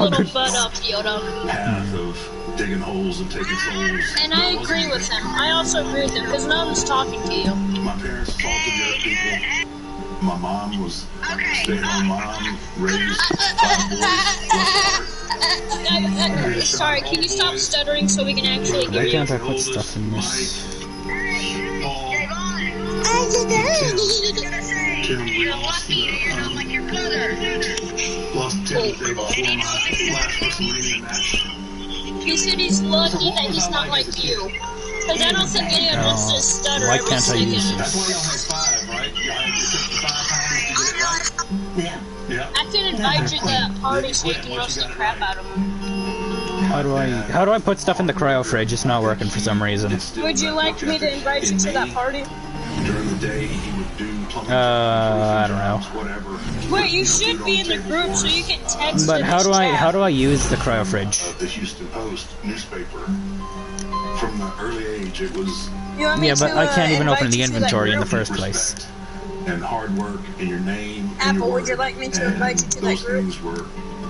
little butt up, Yoda. Path of digging holes and taking souls. And I agree with him. I also agree with him, because no one's talking to you. My parents assaulted the other people. My mom was stay-at-home mom, raised 5 boys. Sorry, can you stop stuttering so we can actually hear Why you? can't I put stuff in this? Tim, we lost Tim the day before my last WrestleMania match. He said he's lucky that he's not like you. Because I don't think anyone wants to stutter Why every can't I use second. That's this? why y'all had 5, right? Y'all had to take the 5 pounds to get it right? Yeah. I can invite you to that party so you can roast the crap out of him. How do I put stuff in the cryo fridge? It's not working for some reason. Would you like me to invite you to that party? During the day, he would do plumbing I don't know. whatever. Wait, you should be in the group so you can text But in how the do chat. I use the cryo fridge? The Houston Post newspaper. From the early age, it was You want me Yeah, but to, I can't even invite open the you to that inventory in the group? first place. respect and hard work and your name. and Apple, your would you word. like me to And invite you to that those group? things were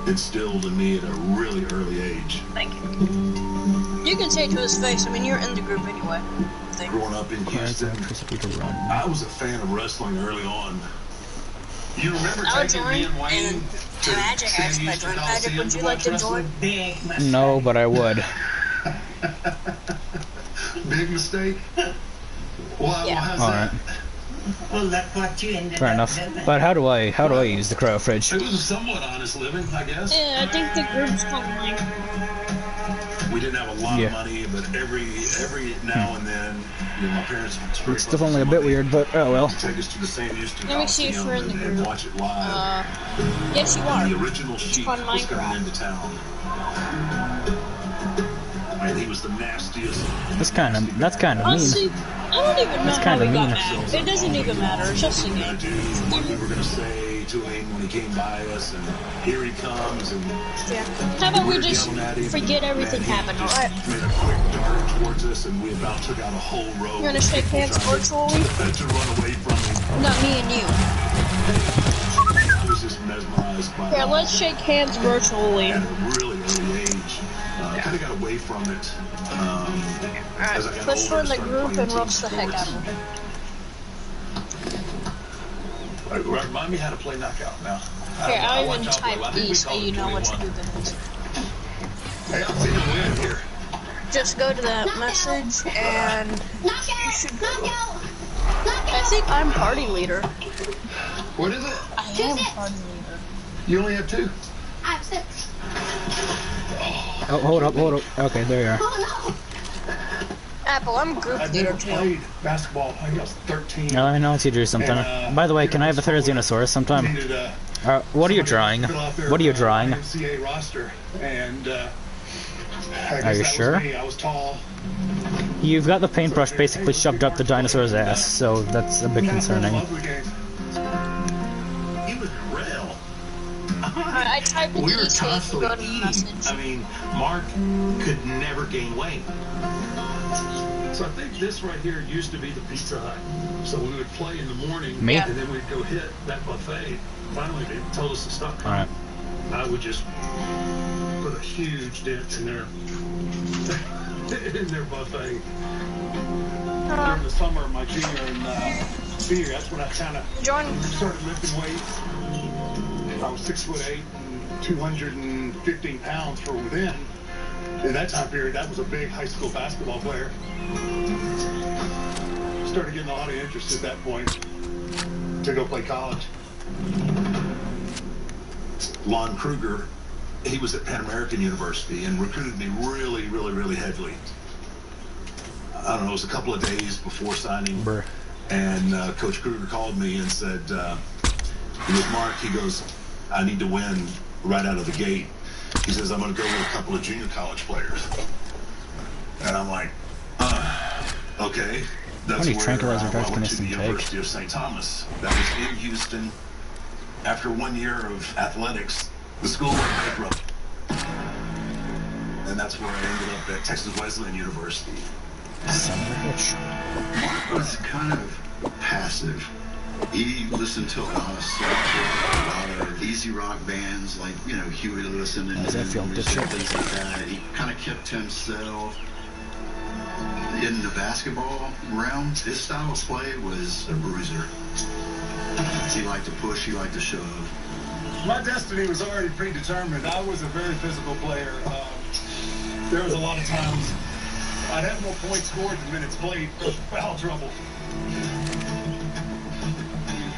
instilled in me at a really early age. Thank you. You can say it to his face. I mean, you're in the group anyway. Thank you. Growing up in Requires Houston, electricity to run. I was a fan of wrestling early on. You remember I'll taking join, me and Wayne and to Magic San asked if I Houston joined. Magic, Coliseum would you to like watch to wrestling? join? No, but I would. Big mistake? Well, Yeah. how's Alright. that? Well, that's what you ended Fair up enough. doing. But how do I use the cryo fridge? It was a somewhat honest living, I guess. Yeah, I think the group's called like. We didn't have a lot Yeah. of money, but every now and then, you know, my parents would scrape It's up definitely a some bit money weird, but oh well. to take us to the San Houston Let me see if Coliseum we're in the and group. watch it live. Yes, you are. The original Sheik on was coming Minecraft. into town. And he was the nastiest. That's kind of mean. Honestly, I don't even know That's how kinda we got mean. mad. It doesn't even matter. It's just a What we were game. gonna do, what we were gonna say to him when he came by us, and here he comes, and Yeah. How about we were just yelling at him, forget and, everything man, he happened, just alright? made a quick dart towards us, and we about took out a whole row. You wanna of shake people hands trying virtually? to run away from him. Not me and you. I was just mesmerized by Here, let's shake hands virtually. at a really early age. Kind of got away from it. Alright, as I got let's older, join the started group playing and team roast the heck out sports. of them. Remind me how to play knockout now. Here, I I'll watch even out, type I think E we so call it you know what to 21. do then. Hey, I'm seeing a win here. Just go to that message and you should go. I think I'm party leader. What is it? I am party leader. You only have 2? I have 6. Oh, hold up. Okay, there you are. Oh Apple, I'm group I've leader never too. played basketball. I was 13. Now let me know once you do something. By the way, can I have a Therizinosaurus sometime? Needed, What are you drawing? fill out their, What are you drawing? NCAA roster, and I guess Are you that sure? Was me. I was tall. You've got the paintbrush basically shoved up the dinosaur's ass, so that's a bit concerning. Lovely game. He was real. I typed in We the were E so you can constantly go to the eating. message. I mean, Mark could never gain weight. So I think this right here used to be the Pizza Hut. So we would play in the morning, Me? and then we'd go hit that buffet. Finally, they told us to stop coming. Alright. I would just put a huge dent in their in their buffet. During the summer of my junior and senior, that's when I kind of Join. started lifting weights. I was 6'8" and 215 pounds for within. In that time period, that was a big high school basketball player. Started getting a lot of interest at that point to go play college. Lon Kruger, he was at Pan American University and recruited me really heavily. I don't know, it was a couple of days before signing. Brr. And Coach Kruger called me and said, he was Mark, he goes, I need to win right out of the gate. He says, I'm going to go with a couple of junior college players. And I'm like, okay. That's How many where tranquilizer drugs I can went this to the thing take? University of St. Thomas. That was in Houston. After 1 year of athletics, the school went bankrupt. And that's where I ended up at Texas Wesleyan University. Son of a bitch. Mark was kind of passive. He listened to a lot of soul, a lot of easy rock bands like, you know, Huey Lewis and How's that feel, dipshit? things like that. He kind of kept to himself. In the basketball realm, his style of play was a bruiser. He liked to push, he liked to shove. My destiny was already predetermined. I was a very physical player. There was a lot of times I'd have more points scored than minutes played for foul trouble.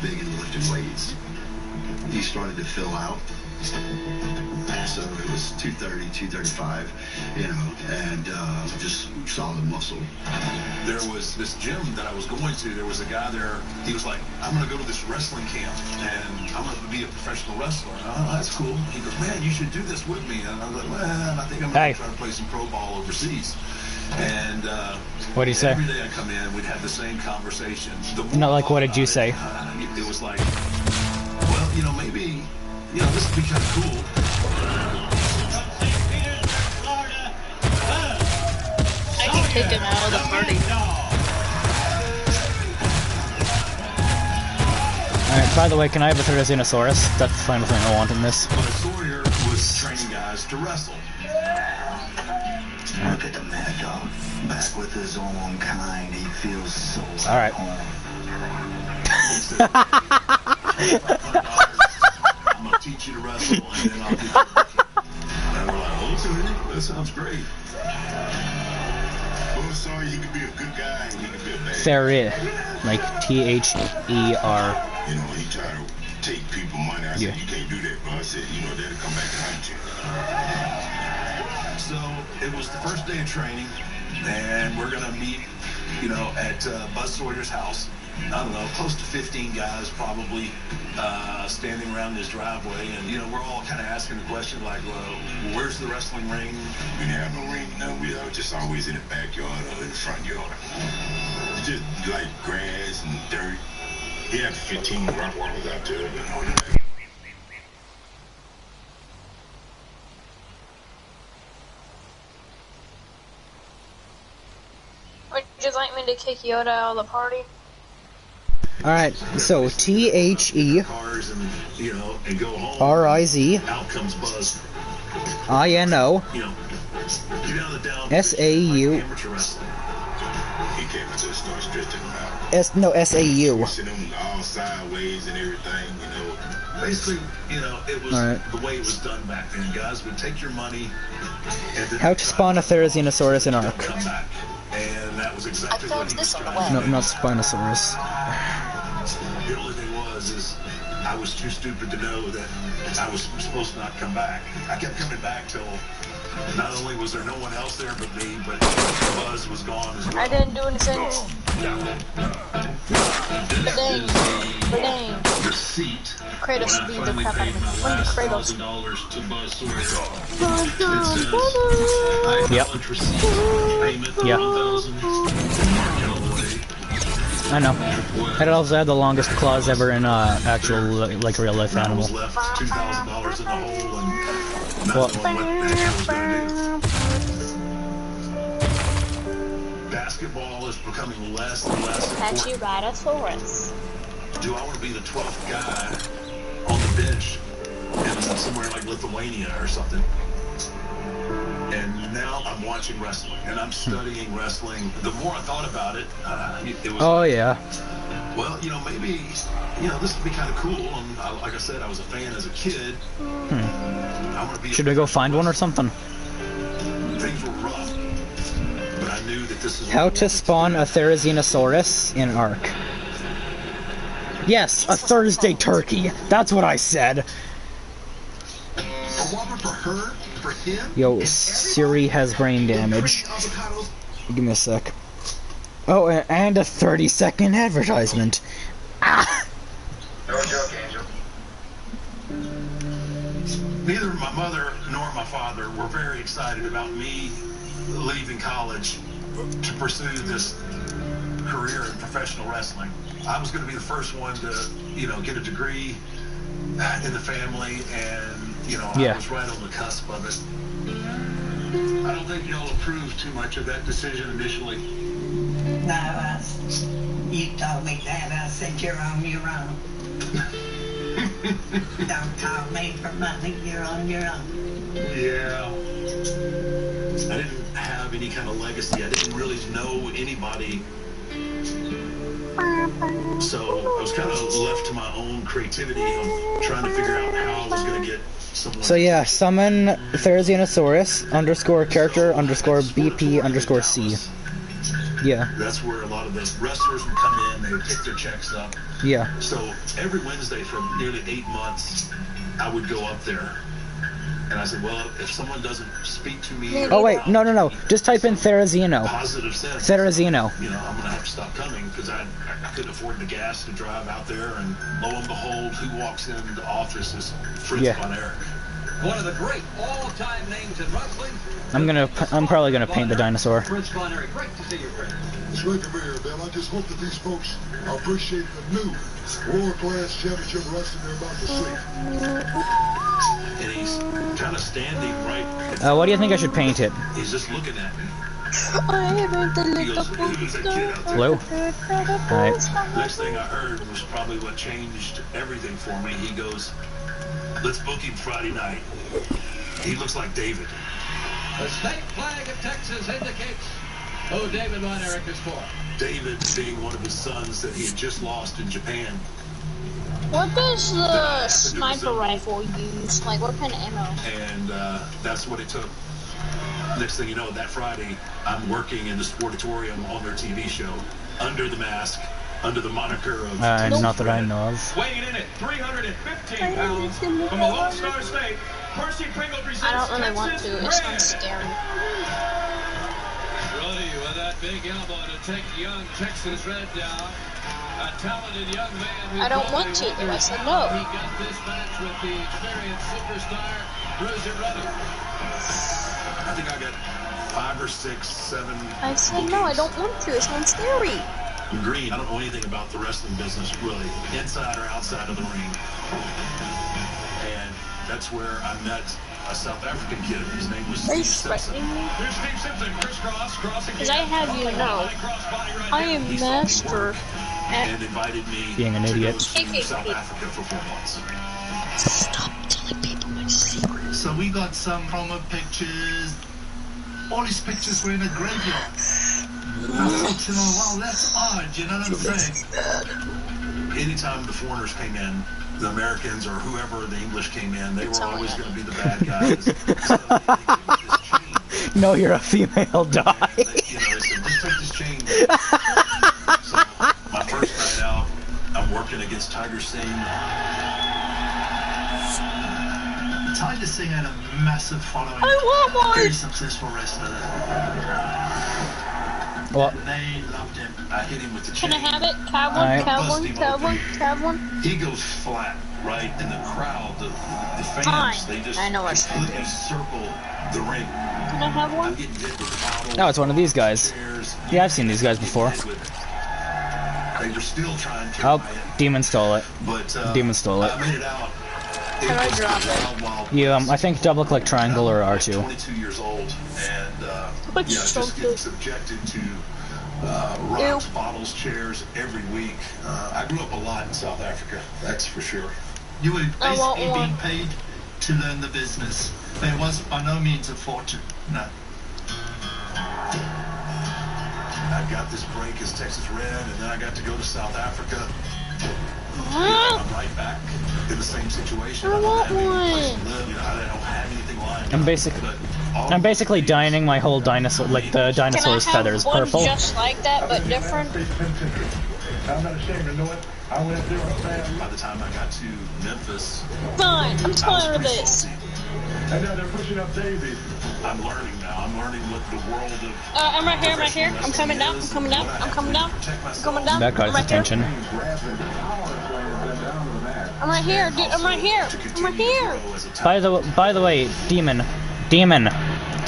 Big and lifting weights. He started to fill out. So it was 230, 235, you know, and just solid muscle. There was this gym that I was going to. There was a guy there. He was like, I'm going to go to this wrestling camp, and I'm going to be a professional wrestler. Oh, that's cool. He goes, man, you should do this with me. And I was like, well, I think I'm going to try to play some pro ball overseas. And what do you say? Every day I come in, we'd have the same conversation. No, like, what did you say? It was like, well, you know, maybe, you know, this would be kind of cool. I can kick him out of the party. Alright, by the way, can I have a Therizinosaurus? That's the final thing I want in this. But Sawyer was training guys to wrestle. Look at the mad dog. Back with his own kind, he feels so Alright. I'm going to teach you to wrestle, and then I'll do it. And we're like, okay, that sounds great. Well, Sawyer, you could be a good guy, and you could be a bad guy. Therir. Like T-H-E-R. You know, he tried to take people money. I said, you can't do that, bro. I said, you know, that'll come back and hunt you. So it was the first day of training, and we're gonna meet, you know, at Buzz Sawyer's house. I don't know, close to 15 guys probably standing around his driveway, and you know, we're all kind of asking the question like, well, where's the wrestling ring? We didn't have no ring, no. We were just always in the backyard or in the front yard. Just like grass and dirt. He had 15 rock walkers out there, you know. Would you like me to kick Yoda out of the party? Alright, so T-H-E Cars and, you know, and go home. R-I-Z Out comes Buzz. I-N-O You know, get out of the down. S-A-U Amateur wrestling. He came into the store stretching him out. S-A-U. Pushing him all sideways and everything, you know. Basically, you know, it was the way it was done back then. Guys would take your money and then How to spawn a Therizinosaurus in Ark. come back. And that was exactly what he was trying to No, do. not Spinosaurus. The only thing is I was too stupid to know that I was supposed to not come back. I kept coming back till not only was there no one else there but me, but Buzz was gone as well. I didn't do anything. Ba-dang. Receipt. Kratos beat the crap out of me. When did Kratos? $1,000 to Buzz Sawyer. Yep. Receipt. Payment. Yeah. I know. It also had the longest claws ever in actual, like, real life animal. Was left $2,000 in the hole and not Well, knowing what the heck I was going to do. Basketball is becoming less and less important. Pachyrhinosaurus. Do I want to be the 12th guy on the bench in somewhere like Lithuania or something? And now I'm watching wrestling and I'm studying wrestling. The more I thought about it, it was. Oh yeah. Well, you know, maybe, you know, this would be kind of cool. And like I said, I was a fan as a kid. I want to be. Should we go find one or something? Things were rough, but I knew that this is. How to spawn a Therizinosaurus in Ark. Yes, a Thursday turkey. That's what I said. A Whopper for her, for him. Yo, Siri has brain damage. Give me a sec. Oh, and a 30-second advertisement. Ah! No joke, Angel. Neither my mother nor my father were very excited about me leaving college to pursue this career in professional wrestling. I was going to be the first one to, you know, get a degree in the family, and, you know, I was right on the cusp of it. I don't think y'all approved too much of that decision initially. No, you told me that. I said you're on your own. Don't call me for money. You're on your own. Yeah. I didn't have any kind of legacy. I didn't really know anybody. So I was kind of left to my own creativity of trying to figure out how I was going to get someone. So yeah, summon Therizinosaurus _character_BP_C. Yeah. That's where a lot of the wrestlers would come in. They would pick their checks up. Yeah. So every Wednesday for nearly 8 months, I would go up there. And I said, well, if someone doesn't speak to me... Oh wait, no. Just type in Therizino. Positive sense. Therizino. You know, I'm going to have to stop coming because I couldn't afford the gas to drive out there. And lo and behold, who walks into the office is Fritz Von Erich. One of the great all-time names in wrestling. I'm probably gonna paint the dinosaur. Fritz Von Erich, great to see you, friend. It's great to be here, Bill. I just hope that these folks appreciate the new world-class championship wrestling they're about to see. And he's kind of standing right. What do you think I should paint it? He's just looking at me. He goes, who's that kid out there? Blue? Alright. Next thing I heard was probably what changed everything for me. He goes, let's book him Friday night. He looks like David. The state flag of Texas indicates who David Von Erich is for. David being one of his sons that he had just lost in Japan. What does the sniper rifle use? Like, what kind of ammo? And that's what it took. Next thing you know, that Friday, I'm working in the Sportatorium on their TV show, Under the Mask, under the moniker of... not that I know of. Weighing in at 315 pounds from the Lone Star State, Percy Pringle presents I don't really want to. It sounds scary. Brody with that big elbow to take young Texas Red down. A talented young man who I don't want to. I said no. He got this match with the experienced superstar, Bruiser Brother. I think I got 5 or 6, 7... I said no, I don't want to. It sounds scary. Green. I don't know anything about the wrestling business, really, inside or outside of the ring. And that's where I met a South African kid. His name was Are you Steve Simpson. threatening me? Here's Steve Simpson, crisscross, crossing. Because I have you know, I am master And at... invited me Being an to idiot. go to South Africa for 4 months. Stop telling people my secrets. So we got some promo pictures. All these pictures were in a graveyard. I thought, you know, wow, that's odd, you know what I'm saying? Anytime the foreigners came in, the Americans or whoever the English came in, they were always going to be the bad guys. So they gave me this chain. No, you're a female, die. They said, just take this chain. So my first night out, I'm working against Tiger Singh. Tiger Singh had a massive following. I want Very one! successful wrestler. Well, They loved him. I hit him with the chain. Can I have it? Have one, Alright. have one, have one, have one. He goes flat, right? And the crowd, the fans, Fine. they just I know what's completely circle the ring. Can I have I'm one? getting hit with bottles. oh, it's one of these guys. chairs. Yeah, I've seen these guys before. They were still trying to Oh, buy it, Demon stole it. but Demon stole it. I made it out. Can I drop it? Wild You, I think double click triangle or R2. 22 years old, and But you yeah, still just do. getting subjected to rocks, bottles, chairs every week. I grew up a lot in South Africa, that's for sure. You were I want basically one. being paid to learn the business. There was by no means a fortune. No. I got this break as Texas Red, and then I got to go to South Africa. Ah, I'm right back in the same situation. I don't want have any place to one. live, you know, I don't have anything lined I'm up, basic- but all I'm basically dyeing my whole dinosaur, like the can I dinosaur's have feathers, one purple. just like that, but different? I'm not ashamed to know it. I went through a bad... by the time I got to Memphis, Fine, I'm I was tired of pretty this. salty. And now they're pushing up Daisy. I'm learning now. I'm learning what the world of I'm right here, I'm right here. I'm coming down, I'm coming down, I'm coming down. I'm coming down. That got I'm his right here. attention. I'm right here, dude. I'm right here. I'm right here. By the way, Demon, do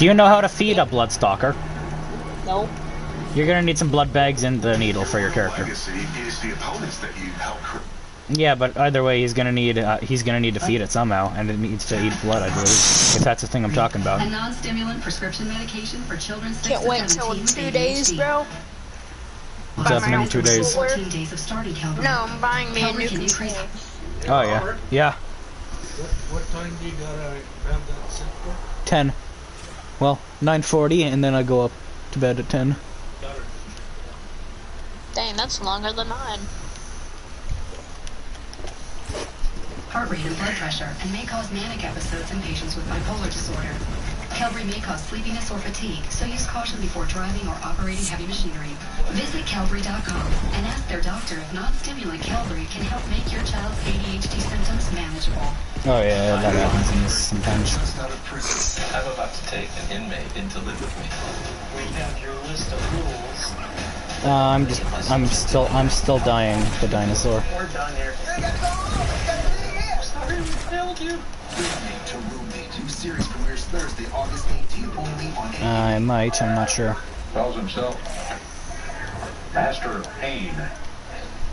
you know how to feed a Bloodstalker? No. You're gonna need some blood bags and the needle for your character. legacy is the opponents that you help. Yeah, but either way, he's gonna need to feed it somehow, and it needs to eat blood, I believe. If that's the thing I'm talking about. A non-stimulant prescription medication for children 6 Can't to wait 17 till with 2 days, ADHD. bro. It's happening in 2 days. 14 days of starting Calvary. No, I'm buying me a Calvary new can increase. controller. Oh yeah, yeah. What time do you gotta have that set for? 10. Well, 9:40, and then I go up to bed at 10. Got it. Dang, that's longer than mine. Heart rate and blood pressure, and may cause manic episodes in patients with bipolar disorder. Qelbree may cause sleepiness or fatigue, so use caution before driving or operating heavy machinery. Visit Qelbree.com and ask their doctor if non-stimulant Qelbree can help make your child's ADHD symptoms manageable. Oh yeah, that happens in this sometimes. Just out of prison. I'm about to take an inmate in to live with me. We have your list of rules. I'm still dying, the dinosaur. We're done here. Sorry we failed you. Roommate to Roommate. New series premieres Thursday, August 18th, only on I might, I'm not sure. Calls himself Master of Pain.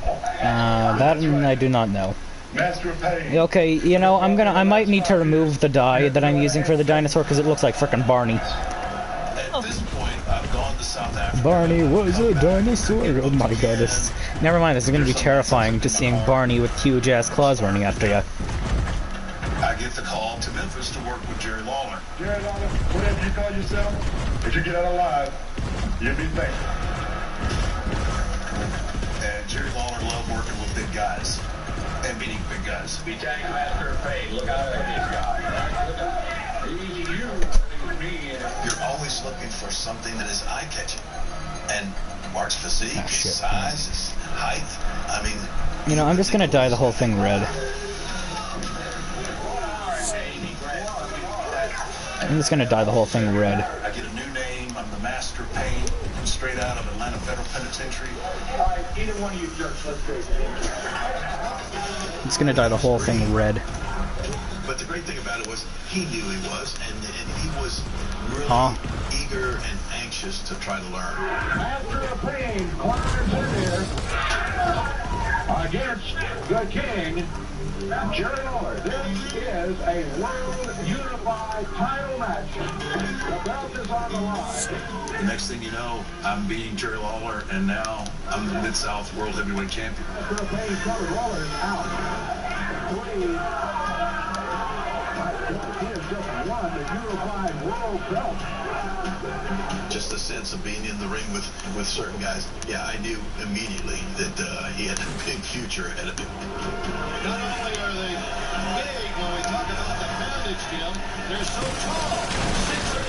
That I do not know. Master of Pain. Okay, you know, I might need to remove the dye that I'm using for the dinosaur because it looks like frickin' Barney. At this point, I've gone to South Africa. Barney was a dinosaur. Oh my god, never mind, this is gonna be terrifying, just seeing Barney with huge ass claws running after you. I get the call to Memphis to work with Jerry Lawler. Jerry Lawler, whatever you call yourself, if you get out alive, you'll be thankful. And Jerry Lawler loved working with big guys and meeting big guys. Be tagging Master of Pain. Look out for these guys. He's you, me. You're always looking for something that is eye-catching. And Mark's physique, his shit. size, his height, I mean... You know, I'm just gonna dye the whole thing red. I'm just gonna dye the whole thing red. I get a new name, I'm the Master of Pain, straight out of Atlanta Federal Penitentiary. All right, either one of you jerks, let's go. I'm just gonna dye the whole thing red. But the great thing about it was, he knew he was, and he was really eager and anxious to try to learn. Master of Pain climbs in here against the King, Jerry Lawler. This is a World Unified title match. The belt is on the line. The next thing you know, I'm beating Jerry Lawler, and now I'm the Mid-South World Heavyweight Champion. Master of Pain, Jerry Lawler is out. 3. He has just won the Unified World Belt. Just a sense of being in the ring with certain guys. Yeah, I knew immediately that he had a big future ahead of him. Not only are they big when we talk about the poundage, Jim, they're so tall. 6'8",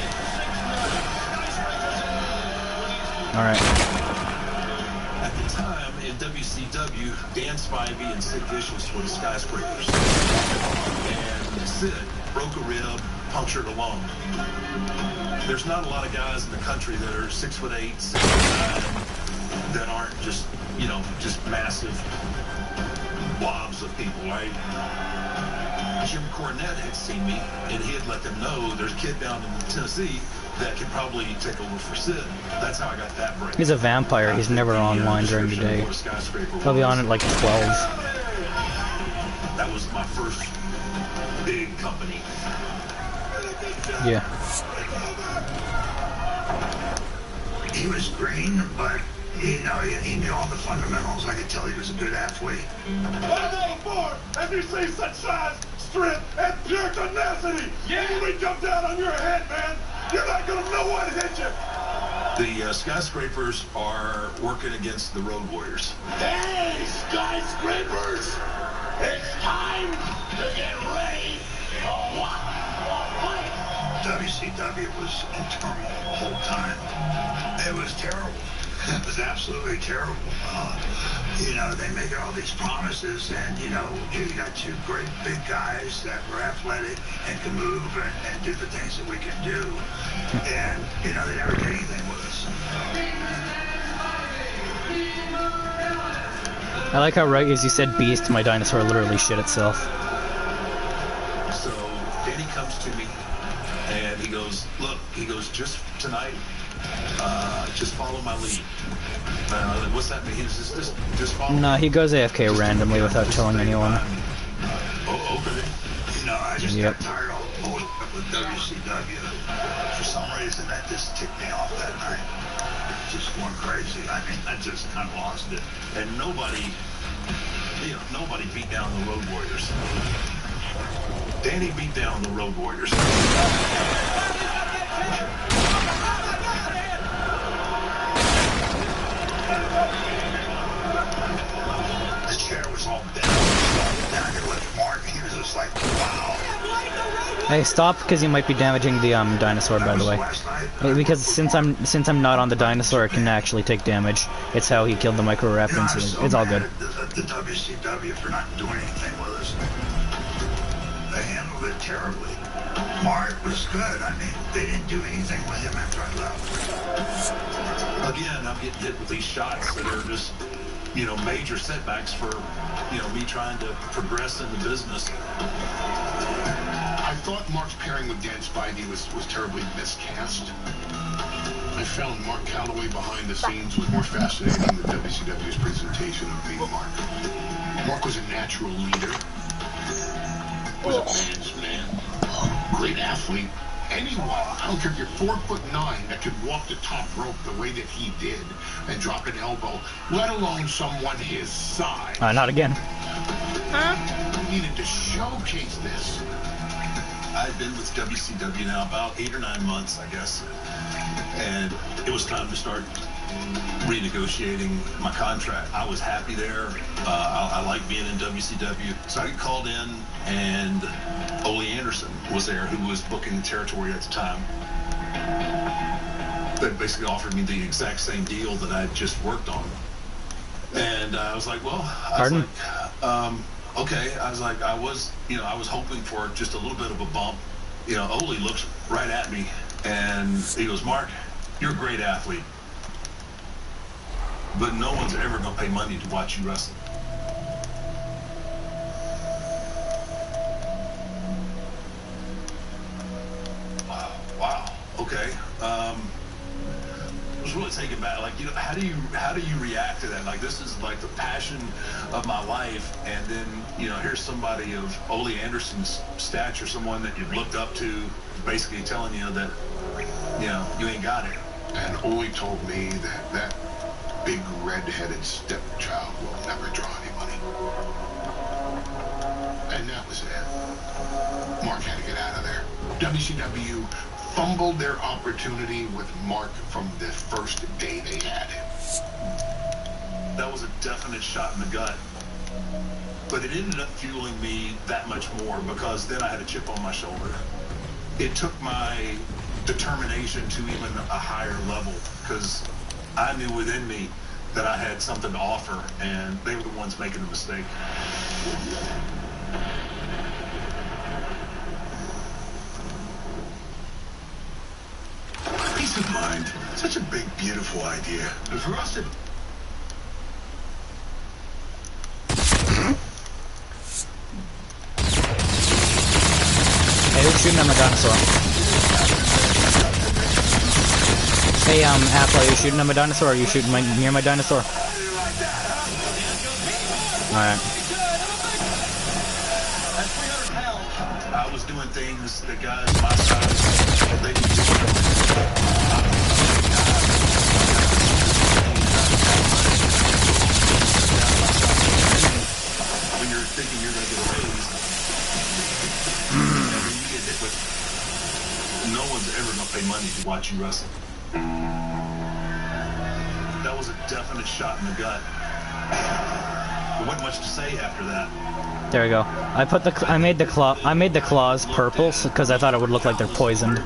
6'9". Alright. At the time, in WCW, Dan Spivey and Sid Vicious were the Skyscrapers. And Sid broke a rib, punctured a lung. There's not a lot of guys in the country that are 6'8", 6'9", that aren't just, you know, just massive blobs of people, right? Jim Cornette had seen me, and he had let them know there's a kid down in Tennessee that could probably take over for Sid. That's how I got that break. He's a vampire, he's never online during the day. He'll be on at like 12. That was my first big company. Yeah. He was green, but he knew all the fundamentals. I could tell he was a good athlete. 104, and you see such size, strength, and pure tenacity. Yeah. When we jump down on your head, man, you're not going to know what hit you. The Skyscrapers are working against the Road Warriors. Hey, Skyscrapers, it's time to get ready for one more fight. WCW was in turmoil the whole time. It was terrible. It was absolutely terrible. You know, they make all these promises, and, you know, you got two great big guys that were athletic and can move and do the things that we can do. And, you know, they never did anything with us. I like how right as you said beast, my dinosaur literally shit itself. So Danny comes to me, and he goes, look, he goes, just tonight, just follow my lead. What's that mean? He says, just follow me. Nah, he goes AFK randomly without telling anyone. Oh, okay. You know, I just Yep. got tired of all with WCW. For some reason, that just ticked me off that night. just going crazy. I mean, I just kind of lost it. And nobody beat down the Road Warriors. Danny beat down the Road Warriors. The chair was all bent. Then I could look at Mark, and he was just like, wow. Hey, stop, because you might be damaging the dinosaur, by the way. Because since I'm not on the dinosaur, it can actually take damage. It's how he killed the Microraptor, so it's all good. The WCW for not doing anything with us. They handled it terribly. Mark was good. I mean, they didn't do anything with him after I left. Again, I'm getting hit with these shots that are just, you know, major setbacks for, you know, me trying to progress in the business. I thought Mark's pairing with Dan Spivey was terribly miscast. I found Mark Calloway behind the scenes was more fascinating than WCW's presentation of me, Mark. Mark was a natural leader. Was a man's man. Great athlete. Anyone, I don't care if you're 4'9", that could walk the top rope the way that he did and drop an elbow, let alone someone his size. Not again. Huh? We needed to showcase this. I've been with WCW now about 8 or 9 months, I guess, and it was time to start renegotiating my contract. I was happy there. I like being in WCW. So I called in, and Ole Anderson was there, who was booking the territory at the time. They basically offered me the exact same deal that I just worked on. And I was like, well, okay. I was like, I was hoping for just a little bit of a bump. You know, Ole looks right at me, and he goes, Mark, you're a great athlete, but no one's ever going to pay money to watch you wrestle. Wow. Okay. I was really taken back. Like, you know, how do you react to that? Like, this is like the passion of my life, and then, you know, here's somebody of Ole Anderson's stature, someone that you've looked up to, basically telling you that, you know, you ain't got it. And Ole told me that big red-headed stepchild will never draw any money. And that was it. Mark had to get out of there. WCW fumbled their opportunity with Mark from the first day they had him. That was a definite shot in the gut. But it ended up fueling me that much more, because then I had a chip on my shoulder. It took my determination to even a higher level, because I knew within me that I had something to offer, and they were the ones making the mistake. Peace of mind. Such a big, beautiful idea. And for us to... Hey, who's shooting at my dinosaur? Hey, Apple, are you shooting at my dinosaur, or are you shooting near my dinosaur? Alright. I was doing things that guys my size, they could do. When you're thinking you're going to get raised, and then you get hit with, no one's ever going to pay money to watch you wrestle. That was a definite shot in the gut. There wasn't much to say after that. There we go. I made the claws purple because I thought it would look like they're poisoned.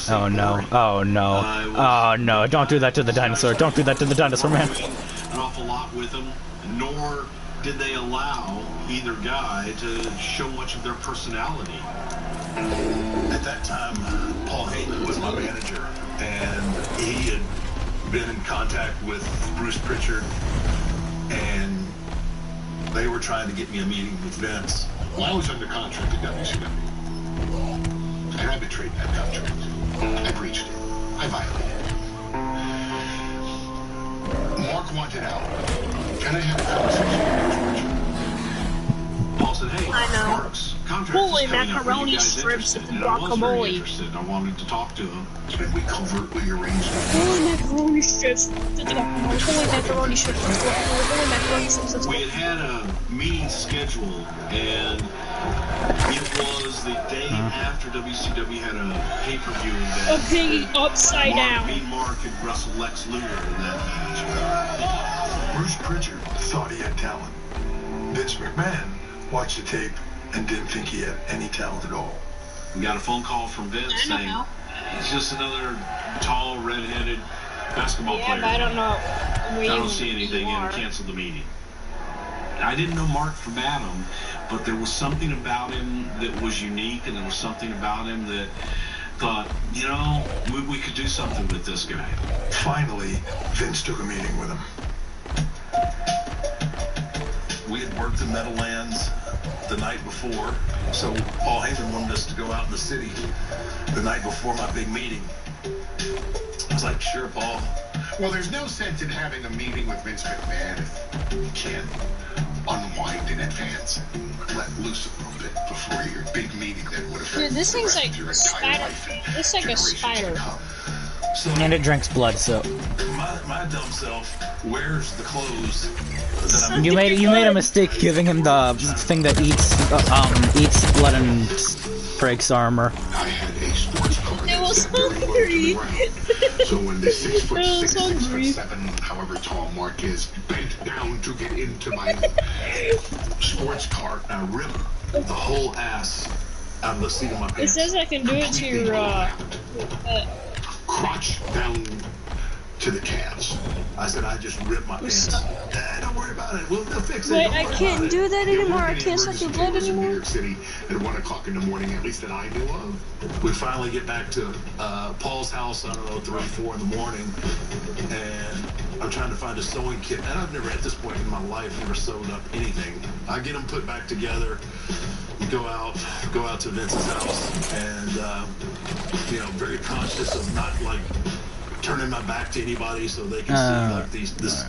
Oh no. Oh no. Oh no. Don't do that to the dinosaur. Don't do that to the dinosaur, man. An awful lot with them, nor did they allow either guy to show much of their personality. At that time, Paul Heyman was my manager, and he had been in contact with Bruce Pritchard, and they were trying to get me a meeting with Vince. Well, I was under contract at WCW, and I betrayed that contract. I breached it. I violated it. Mark wanted out, and I had a conversation with George. Paul said, hey, I know. Mark's contract Holy is coming up. Were you macaroni guys strips interested? with the And I was very guacamole. interested. I wanted to talk to him. And we covertly arranged it. Holy macaroni strips with the guacamole. Holy macaroni strips with the guacamole. Holy macaroni strips with the We guacamole. had a meeting scheduled, and it was the day after WCW had a pay-per-view A that piggy upside down. Me, Mark, and Russell Lex Luger in that match. Bruce Pritchard thought he had talent. Vince McMahon watched the tape and didn't think he had any talent at all. We got a phone call from Vince I don't saying know. he's just another tall, red-headed basketball Yeah, player. but I don't know where I you don't see anything are. and cancel the meeting. I didn't know Mark from Adam, but there was something about him that was unique, and there was something about him that thought, you know, we could do something with this guy. Finally, Vince took a meeting with him. We had worked in Meadowlands the night before, so Paul Heyman wanted us to go out in the city the night before my big meeting. I was like, sure, Paul. Well, there's no sense in having a meeting with Vince McMahon if you can't unwind in advance and let loose a little bit before your big meeting that would affect Dude, this the thing's rest like of your a entire spider. life and It's like a generations to spider. come. So And it drinks blood, so my dumb self wears the clothes that I'm you made a mistake giving him the thing that eats blood and breaks armor. I had a sports car It that was set very low to the hungry. ground. So when the 6'6", It was hungry. 6'7", however tall Mark is, bent down to get into my sports car, I rip the whole ass out of the seat of my It pants. says I can do it to your, crotch down to the calves. I said, I just ripped my pants. Don't worry about it. We'll fix it. Wait, Don't I worry can't about do it. that There anymore. weren't I any can't suck your emergency blood doors in New anymore. York City at 1 o'clock in the morning, at least that I knew of. We finally get back to Paul's house, I don't know, 3, 4 in the morning, and I'm trying to find a sewing kit. And I've never, at this point in my life, never sewed up anything. I get them put back together, go out to Vince's house, and, you know, very conscious of not, like, turning my back to anybody so they can see, like, this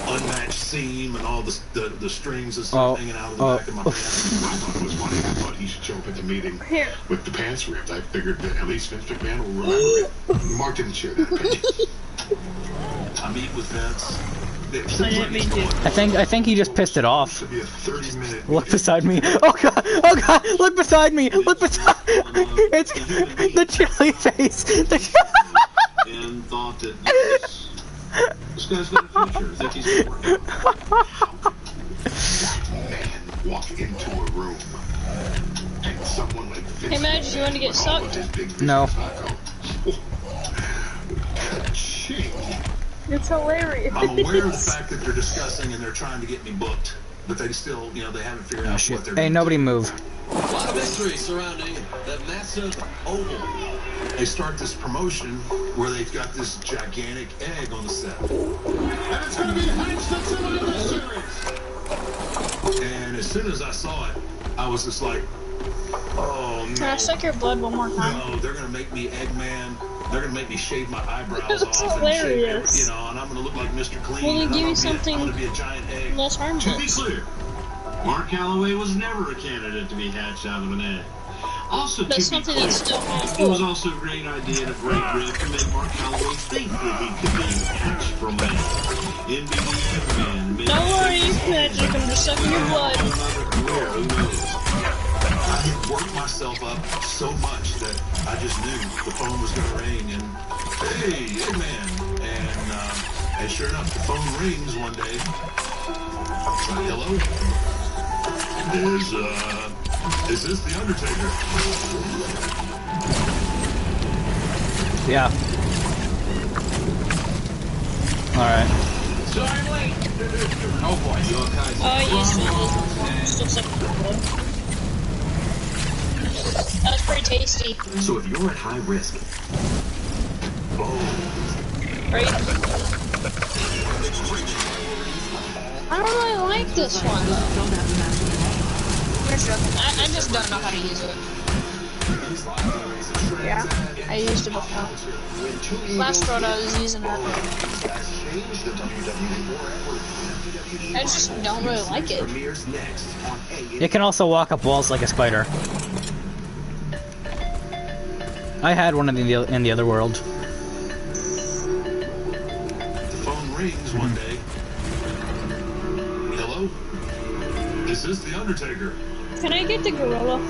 unmatched seam and all the strings and stuff hanging out of the back of my pants. I thought it was funny. I thought he should show up at the meeting with the pants ripped. I figured that at least Vince McMahon will remember it. Mark didn't share that opinion. I meet with Vince. I think he just pissed it off. Should be a 30-minute. Look beside me. Oh god, look beside me. Look beside It's the chili face. And thought that this guy's got a future. Think he's going to work out. Man walk into a room and someone like Vince Hey, Madge, you want to get with all of sucked? his big business No. go, Ka-ching. It's hilarious. I'm aware of the fact that they're discussing and they're trying to get me booked, but they still, you know, they haven't figured out what they're Hey, gonna nobody do. move. A lot of mystery surrounding that massive oval. They start this promotion where they've got this gigantic egg on the set. And it's going to be Heinz Survivor Series. And as soon as I saw it, I was just like, oh no. Can I suck your blood one more time? No, they're gonna make me Eggman. They're gonna make me shave my eyebrows That's off and shave every, hilarious. you know, and I'm gonna look like Mr. Clean. Well, then and give me I'm something gonna be a giant egg. less To be harmless. clear, Mark Calloway was never a candidate to be hatched out of an egg. Also, That's to be something clear, that's still not it was cool. also a great idea and a great riff to make Mark Calloway think that he could be hatched from an egg. NBD man. Don't worry, Magic, I'm just sucking your blood. Who knows? I had worked myself up so much that I just knew the phone was gonna ring and hey, Eggman, and sure enough, the phone rings one day. It's like, hello? Is this the Undertaker? Yeah. Alright. Oh boy, You still sucking your blood. That was pretty tasty, So if you're at high risk, right? I don't really like this one, though. I just don't know how to use it. Yeah, I used it before. Last road I was using it. I just don't really like it. It can also walk up walls like a spider. I had one in the other world. The phone rings one day. Hello? Is this the Undertaker? Can I get the gorilla?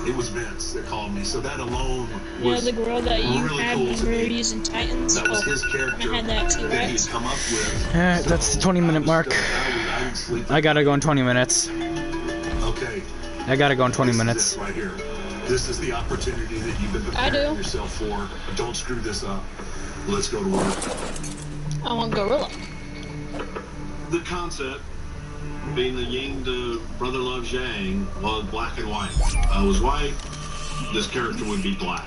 It was Vince that called me, so that alone Yeah, was the gorilla that you really had cool when to we were me. using Titans. That was his character I had that too, that right? he'd come up with. Alright, that's the 20-minute mark. I would sleep. I gotta go in 20 minutes. Okay. I gotta go in 20 This is minutes. it right here. This is the opportunity that you've been I preparing do. yourself for. Don't screw this up. Let's go to work. I want gorilla. The concept, being the yin to Brother Love Zhang, was black and white. I was white, this character would be black.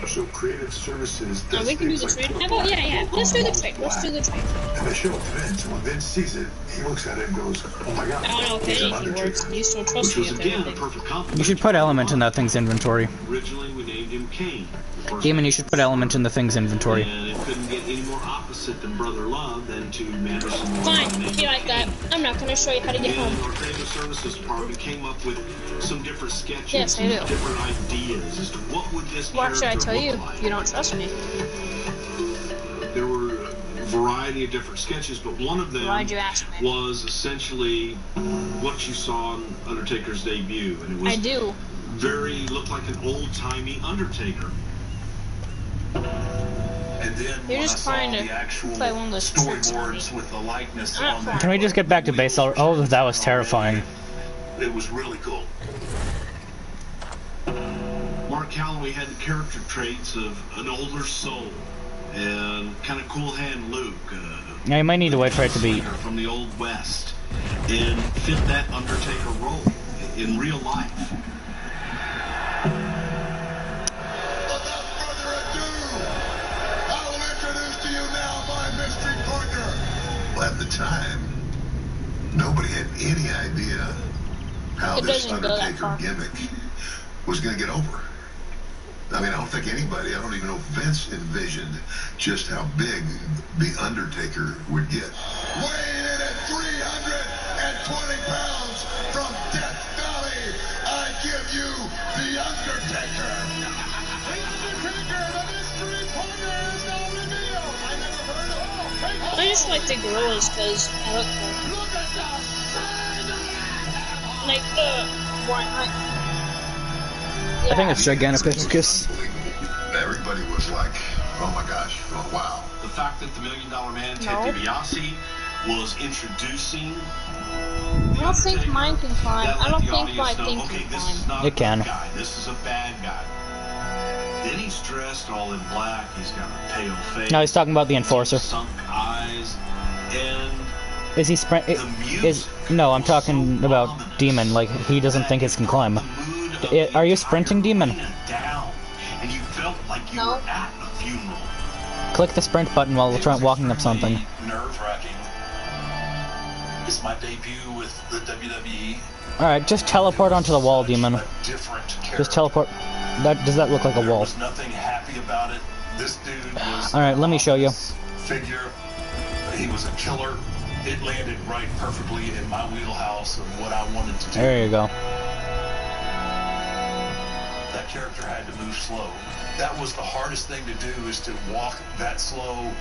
So creative services No, does we can do things the like trade. put How about, black yeah. Let's do the on trade. Let's do the trade. And they show it to Vince, and when Vince sees it, he looks at it and goes, oh my god, I don't know if he's an anything works. Undertaker. Do you still Which trust me was if again a anything? perfect compliment. You should put element in that thing's inventory. Originally we named him Kane. the first Demon, you should put element in the thing's inventory. And it couldn't get any more opposite than Brother Love than to Manderson. Fine, if you like that. I'm not going to show you how to get And home. our creative services department came up with some different sketches, Yes, I do. some different ideas as to what would this Why should I character tell you? look like. You don't trust me. There were a variety of different sketches, but one of them Why'd you ask me? was essentially what you saw on Undertaker's debut, and it was I do. looked like an old-timey Undertaker. And then You're when just I saw trying to the actual play one of those tricks on me. storyboards with the likeness I'm not on fine. Can we just get back to base? Oh, that was terrifying. It was really cool. Mark Calloway had the character traits of an older soul and kind of cool hand Luke. Yeah, you might need to wait for it to be. From the Old West, and fit that Undertaker role in real life. Without further ado, I will introduce to you now my mystery partner. Well, at the time, nobody had any idea how It this doesn't go that Undertaker far. gimmick was going to get over. I mean, I don't think anybody, I don't even know if Vince envisioned just how big the Undertaker would get. Weighing in at 320 pounds from Death Valley, I give you The Undertaker. The Undertaker, the mystery partner is now revealed. I never heard of all. I just like the gorillas because I look cool. Look at the size. Like the I think it's Gigantopithecus. Everybody was like, oh my gosh, oh wow. The fact that the $1 Million Man, Ted No. DiBiase, was introducing. I don't think mine can climb. that I let don't the think audience my know, thing okay, can this is climb. not It a can. good guy. This is a bad guy. Then he's dressed all in black. He's got a pale face. No, he's talking about the Enforcer. Sunk eyes, and Is he sprint? No, I'm talking about Demon. Like he doesn't think it can climb. Are you sprinting, Demon? down, and you felt like you No. were at a funeral. Click the sprint button while walking up something. Nerve-wracking. It's my debut with the WWE. All right, just teleport onto the wall, Demon. A different character. Just teleport. Does that look like a There wall? was nothing happy about it. This dude was. All right, let me show you. Figure. He was a killer. It landed right perfectly in my wheelhouse of what I wanted to do. There you go. That character had to move slow. That was the hardest thing to do, is to walk that slow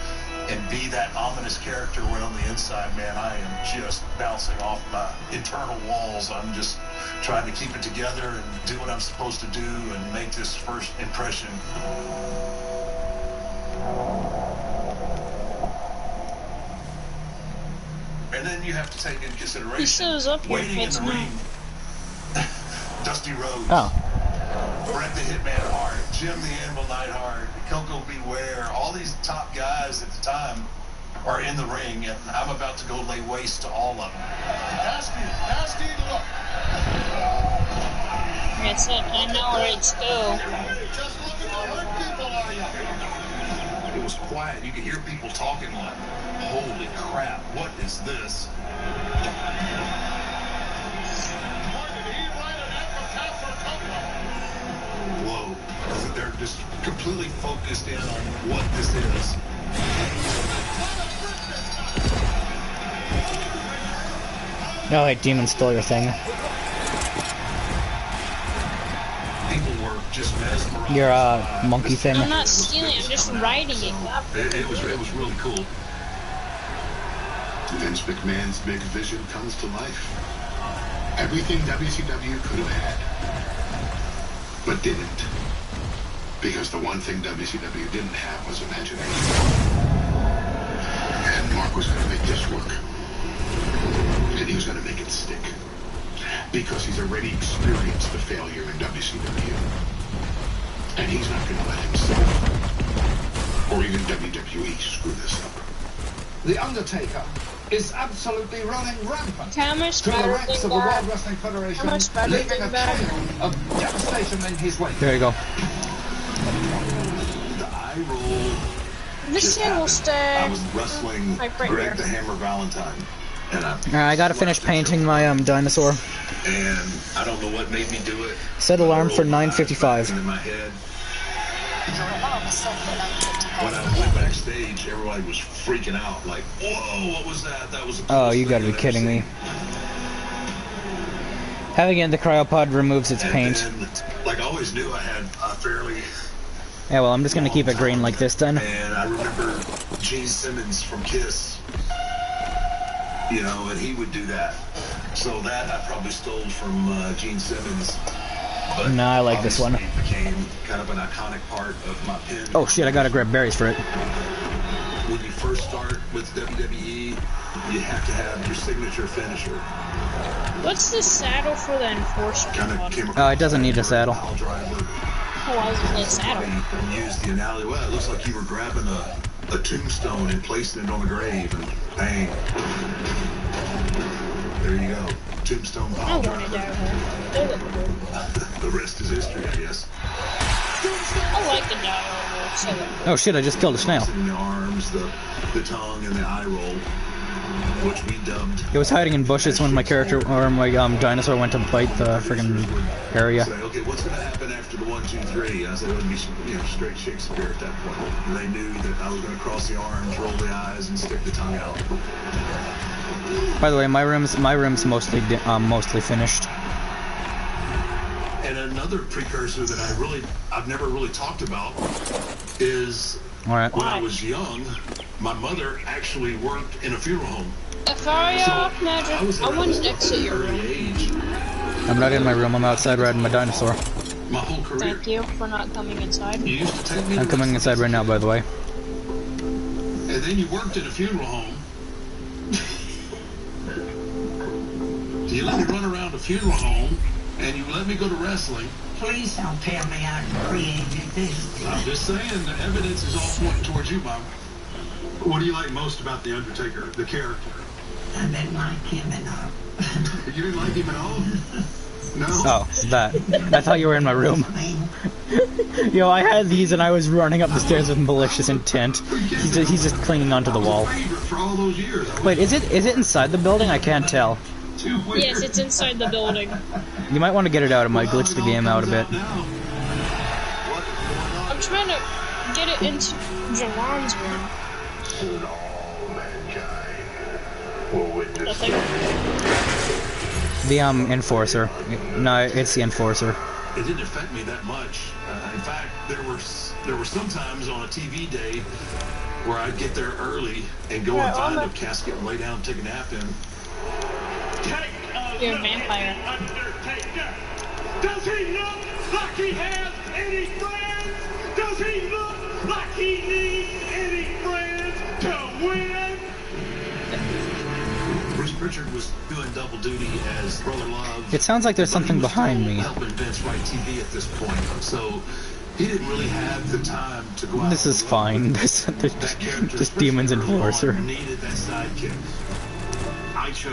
and be that ominous character when on the inside, man, I am just bouncing off my internal walls. I'm just trying to keep it together and do what I'm supposed to do and make this first impression. And then you have to take into consideration He shows up here, waiting in it's the me. ring. Dusty Rhodes. Oh. Bret the Hitman Hart, Jim the Animal Neidhart, Coco Beware, all these top guys at the time are in the ring, and I'm about to go lay waste to all of them. Nasty look. It's it. I know where it's go. Just looking to hurt people, are you? It was quiet. You could hear people talking like, holy crap, what is this? Why did he write an epitaph for Coco? Whoa. just completely focused in on what this is. Oh, wait, Demon stole your thing. People were just mesmerized. Your monkey thing. I'm not stealing, I'm just riding it. It was really cool. Vince McMahon's big vision comes to life. Everything WCW could have had, but didn't. Because the one thing WCW didn't have was imagination. And Mark was going to make this work. And he was going to make it stick. Because he's already experienced the failure in WCW. And he's not going to let himself, or even WWE, screw this up. The Undertaker is absolutely running rampant How much to the better ranks than of the World that? Wrestling Federation, How much better leaving than a that? trail of devastation in his wake. There you go. The eye roll. This just thing will happened. stay. I was wrestling Like right Greg here. the Hammer Valentine. And I gotta finish painting my dinosaur. And I don't know what made me do it. Set alarm for 9:55. In my head. When I went backstage, everybody was freaking out. Like, whoa, what was that? That was. Oh, you gotta be kidding me. Having it in the cryopod removes its paint. Then, like, I always knew I had a fairly. Yeah, well, I'm just gonna keep it green like this then. And I remember Gene Simmons from Kiss. You know, and he would do that. So that I probably stole from Gene Simmons. But No, I like this one. It became kind of an iconic part of my pin. Oh shit, I gotta grab berries for it. When you first start with WWE, you have to have your signature finisher. What's the saddle for the enforcer? Kind of came Oh, it doesn't need a saddle. Pile driver. Oh, I was gonna say saddle. And used the analogy. Well, it looks like you were grabbing a tombstone and placing it on a grave, and bang. There you go. Tombstone I pile wanted driver. that. The rest is history, I guess. I like the dial. So Oh shit, I just killed a snail. In the arms, the tongue, and the eye roll, which we dubbed. It was hiding in bushes when my character, or my dinosaur went to bite the friggin' area. Say, okay, what's going to happen after the 1, 2, 3? I said it would be, straight Shakespeare at that point. And they knew that I was going to cross the arms, roll the eyes, and stick the tongue out. By the way, my room's mostly finished. And another precursor that I've never really talked about is All right. when I was young, my mother actually worked in a funeral home. Afaria, Magic, I want to exit your room. Age, I'm not in my room, I'm outside riding my dinosaur. my whole career. Thank you for not coming inside. You used to take me I'm to coming inside right now, by the way. And then you worked in a funeral home. You let me run around a funeral home, and you let me go to wrestling. Please don't tell me I created this. I'm just saying, the evidence is all pointing towards you, Bob. What do you like most about The Undertaker, the character? I didn't like him at all. You didn't like him at all? No? Oh, that. I thought you were in my room. Yo, I had these and I was running up the stairs with malicious intent. He's just clinging onto the wall. For all those years. Wait, is it inside the building? I can't tell. Yes, it's inside the building. You might want to get it out. It might glitch the game out a bit. I'm trying to get it into Jawan's room. Nothing. The enforcer. No, it's the enforcer. It didn't affect me that much. In fact, there were some times on a TV day where I'd get there early and go and find a casket and lay down and take a nap in. You're a vampire. Undertaker. Does he look like he has any friends? Does he look like he needs any friends to win? Bruce Pritchard was doing double duty as Brother Love. It sounds like there's something behind me. Helping Vince write TV at this point, so he didn't really have the time to go out. This is fine. This demon's enforcer. Needed that sidekick.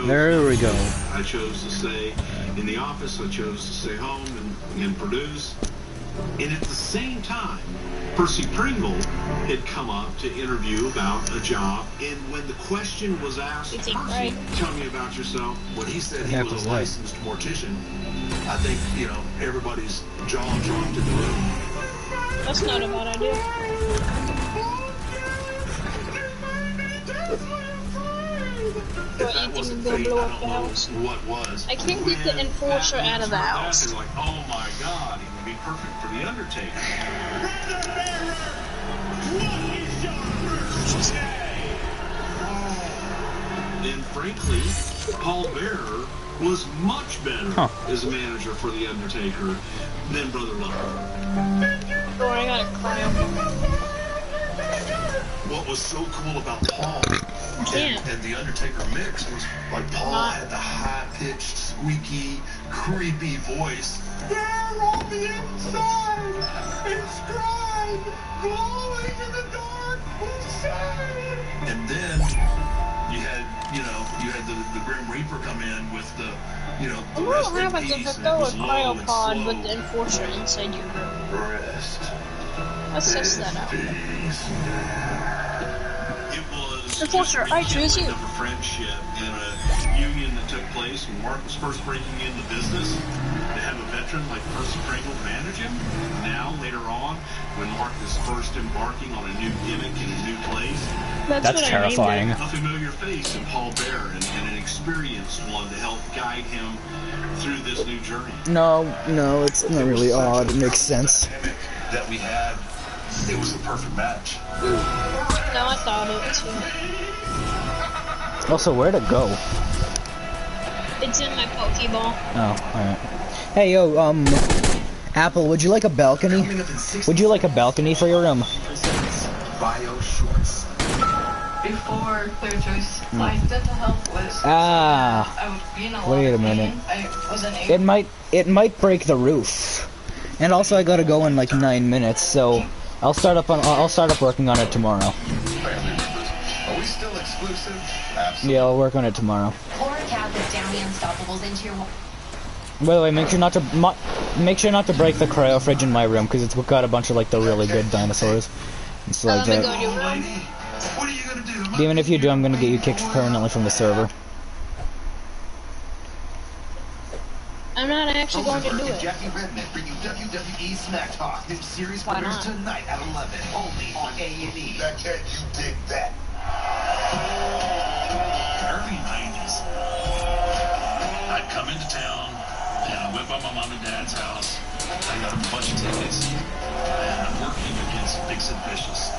There we go. I chose to stay in the office. I chose to stay home and produce. And at the same time, Percy Pringle had come up to interview about a job. And when the question was asked, Percy, tell me about yourself. When he said he was a licensed mortician, I think, everybody's jaw dropped in the room. That's not a bad idea. If that wasn't fate, I don't know what was. I can't get the Enforcer out of the house. They're like, oh my god, he would be perfect for the Undertaker. And frankly, Paul Bearer was much better as a manager for the Undertaker than Brother Love. Oh, I gotta cry. What was so cool about Paul and the Undertaker mix was like Paul had the high-pitched, squeaky, creepy voice. There on the inside, inscribed, glowing in the dark inside. And then you had, you had the Grim Reaper come in with the, the what rest in happens peace, if and I it throw a was low and cryopod slow. with the Enforcer inside your room? Rest. Let's test that out. It was Enforcer, I choose you. of a friendship and a union that took place when Mark was first breaking into business. To have a veteran like Percy Pringle manage him. Now, later on, when Mark is first embarking on a new gimmick in a new place. That's terrifying. A familiar face in Paul Bearer and an experienced one to help guide him through this new journey. No, it's not really odd. It makes sense. That we had, it was the perfect match. No, I thought it too. Also, where to go? It's in my Pokeball. Oh, alright. Hey, yo, Apple, would you like a balcony? Would you like a balcony for your room? Bio shorts. Before Clear Choice, my dental health was Ah, I would be in a lot wait a of pain. minute. I wasn't able It might break the roof. And also, I gotta go in like 9 minutes, so I'll start up working on it tomorrow. Are we still exclusive? Absolutely. Yeah, I'll work on it tomorrow. Chloric acid down the Unstoppables into your... By the way, make sure not to break the cryo fridge in my room because it's got a bunch of like the really good dinosaurs. It's like that. What are you gonna do? Even if you do, I'm gonna get you kicked permanently from the server. I'm not actually going to do it. Jackie Redneck bring you WWE Smack Talk. New series premieres tonight at 11, only on A&E. Now can't you dig that? Early 90s. I'd come into town, and I went by my mom and dad's house. I got a bunch of tickets, and I'm working against Big Sid Vicious.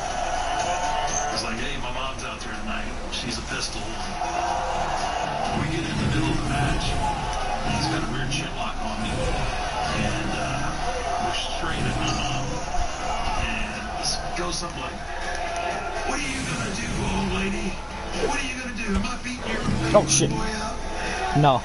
It's like, hey, my mom's out there tonight. She's a pistol. We get in the middle of the match. He's got a weird shit lock on me, and we're straight at my mom. And it goes something like, "What are you gonna do, old lady? What are you gonna do? Am I beating your Oh shit! No,